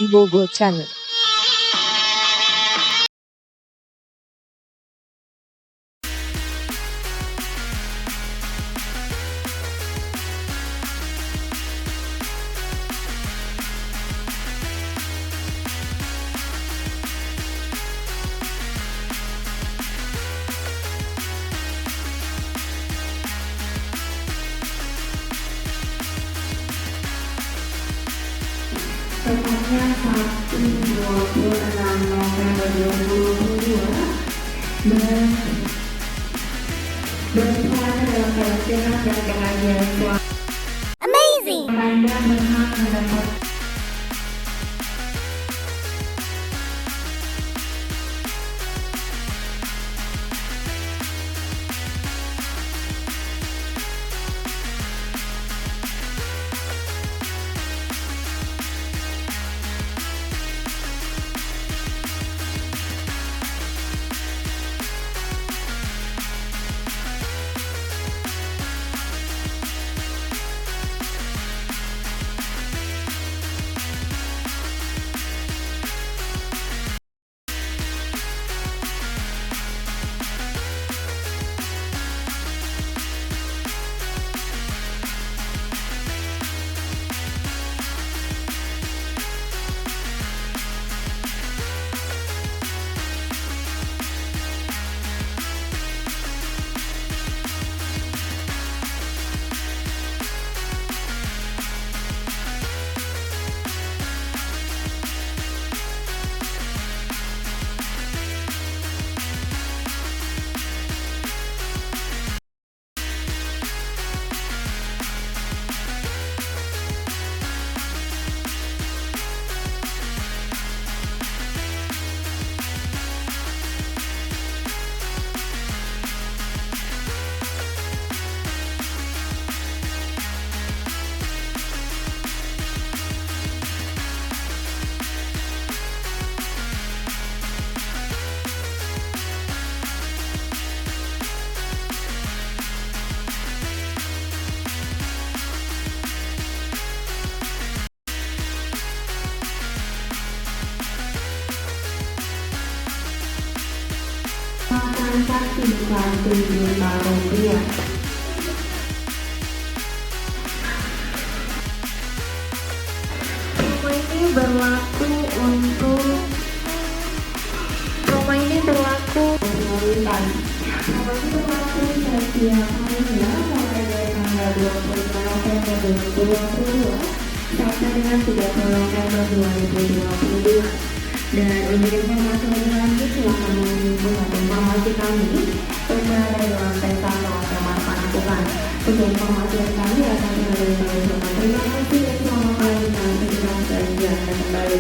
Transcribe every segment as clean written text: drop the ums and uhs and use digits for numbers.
Ibogo Channel. Tepatnya Sabtu 26 November 2022 berpuasa dalam keyakinan dan kebahagiaan suami. Amazing! Anda berhak mendapat transaksi Rp1 juta. Promo ini berlaku setiap harinya mulai dari tanggal 25 November 2022 sampai dengan 30 November 2022. Dan untuk informasi lebih lanjut silakan menghubungi informasi kami yang berada di lantai 1 Hotel Marpan Lakukan. Untuk informasi yang kami akan melalui telepon. Terima kasih dan selamat melanjutkan perjalanan dan kembali.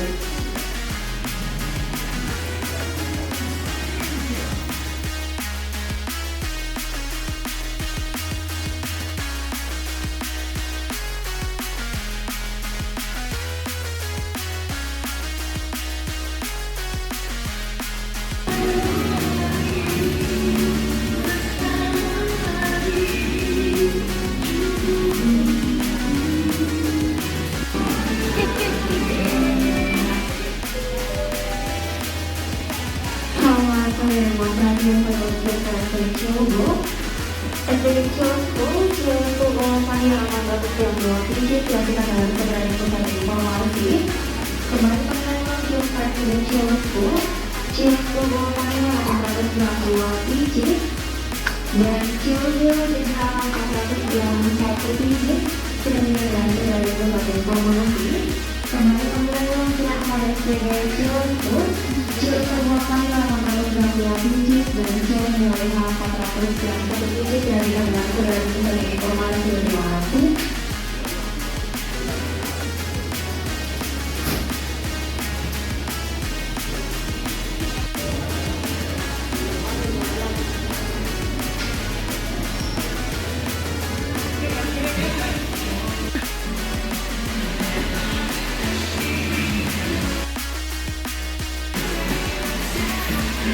Dan Cilio dengan 491 biji sudah menyerahkan dari berbagai informasi. Kemarin pembelian sudah pada sebagai Cilio sebuah panel 862 biji dan Cilio dengan 491 biji dari berbagai informasi. Terima kasih.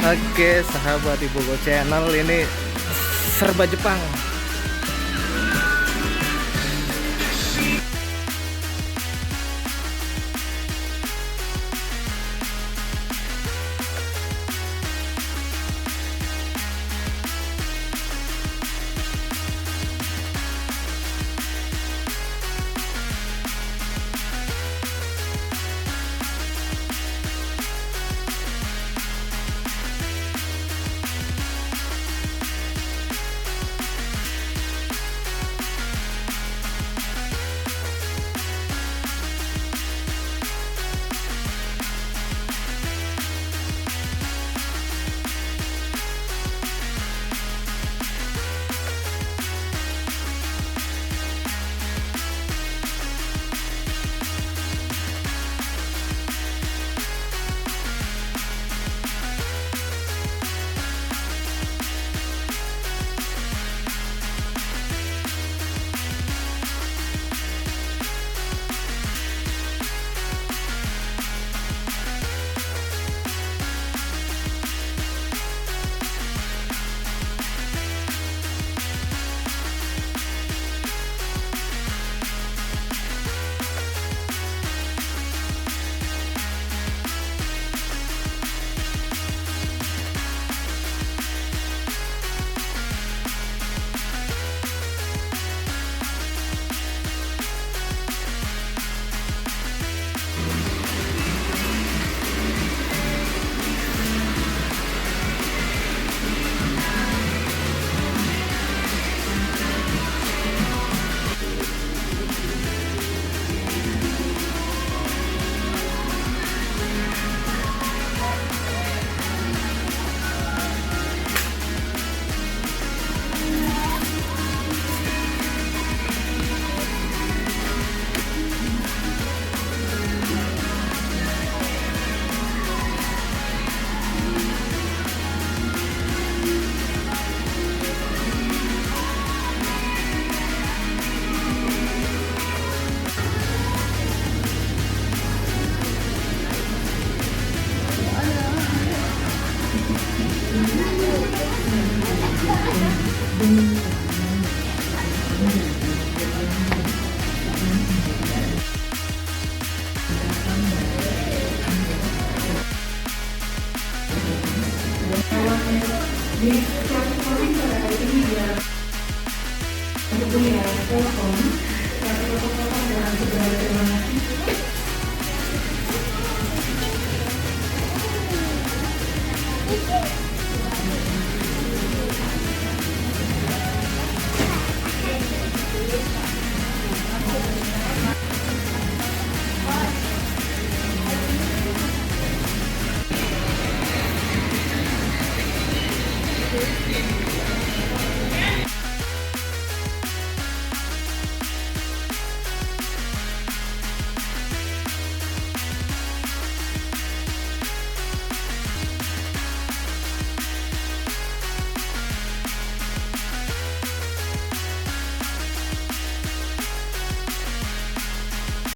Oke sahabat Ibogo Channel, ini serba Jepang.